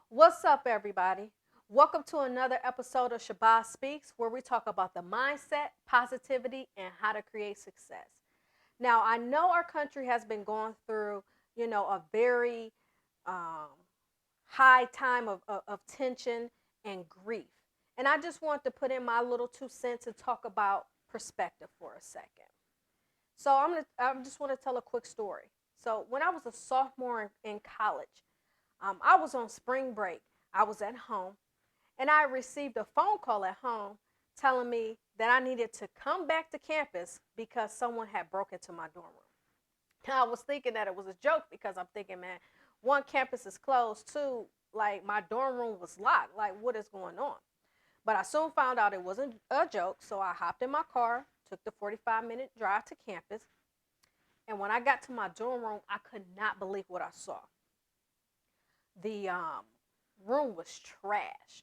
What's up, everybody? Welcome to another episode of Shabazz Speaks, where we talk about the mindset, positivity, and how to create success. Now, I know our country has been going through, a very um, high time of tension and grief. And I just want to put in my little 2 cents and talk about perspective for a second. So I just want to tell a quick story. So when I was a sophomore in college, I was on spring break. I was at home, and I received a phone call at home telling me that I needed to come back to campus because someone had broke into my dorm room. And I was thinking that it was a joke because I'm thinking, man, one, campus is closed. Two, like my dorm room was locked. Like, what is going on? But I soon found out it wasn't a joke, so I hopped in my car, took the 45-minute drive to campus, and when I got to my dorm room, I could not believe what I saw. The room was trashed.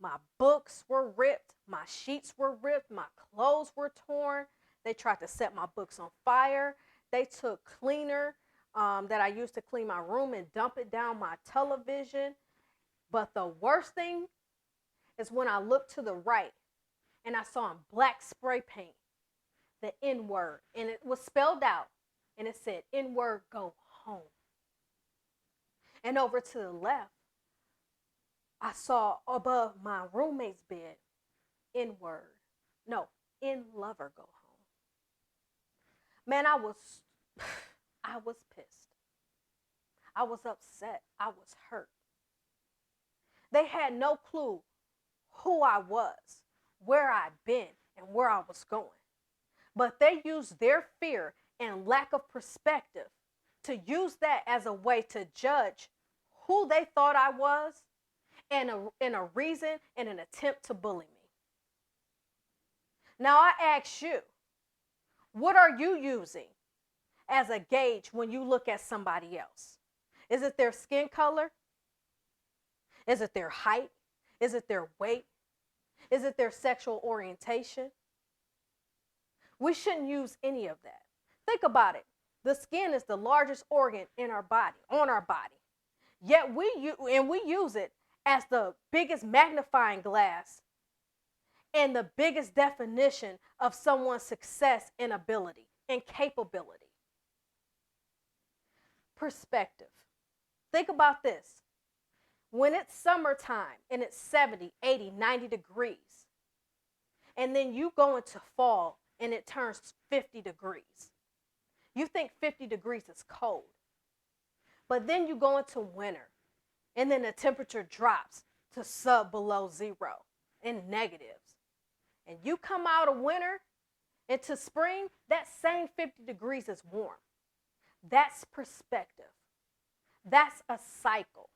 My books were ripped. My sheets were ripped. My clothes were torn. They tried to set my books on fire. They took cleaner that I used to clean my room and dump it down my television. But the worst thing is when I looked to the right and I saw in black spray paint the N word. And it was spelled out. And it said, N word, go home. And over to the left, I saw above my roommate's bed, N word. No, N lover, go home. Man, I was pissed. I was upset. I was hurt. They had no clue who I was, where I'd been, and where I was going. But they used their fear and lack of perspective to use that as a way to judge who they thought I was and a reason and an attempt to bully me. Now I ask you, what are you using as a gauge when you look at somebody else? Is it their skin color? Is it their height? Is it their weight? Is it their sexual orientation? We shouldn't use any of that. Think about it. The skin is the largest organ in our body, on our body. Yet we use it as the biggest magnifying glass and the biggest definition of someone's success and ability and capability. Perspective. Think about this. When it's summertime and it's 70, 80, 90 degrees, and then you go into fall and it turns 50 degrees. You think 50 degrees is cold. But then you go into winter, and then the temperature drops to sub below zero in negatives. And you come out of winter into spring, that same 50 degrees is warm. That's perspective. That's a cycle.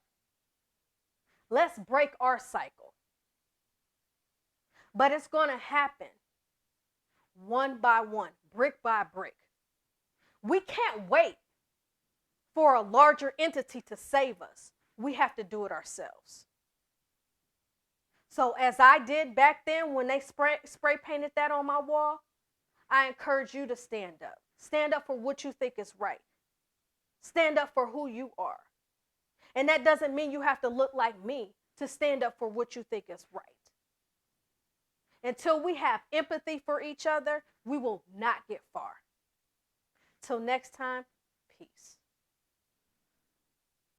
Let's break our cycle. But it's going to happen one by one, brick by brick. We can't wait for a larger entity to save us. We have to do it ourselves. So as I did back then when they spray painted that on my wall, I encourage you to stand up. Stand up for what you think is right. Stand up for who you are. And that doesn't mean you have to look like me to stand up for what you think is right. Until we have empathy for each other, we will not get far. Till next time, peace.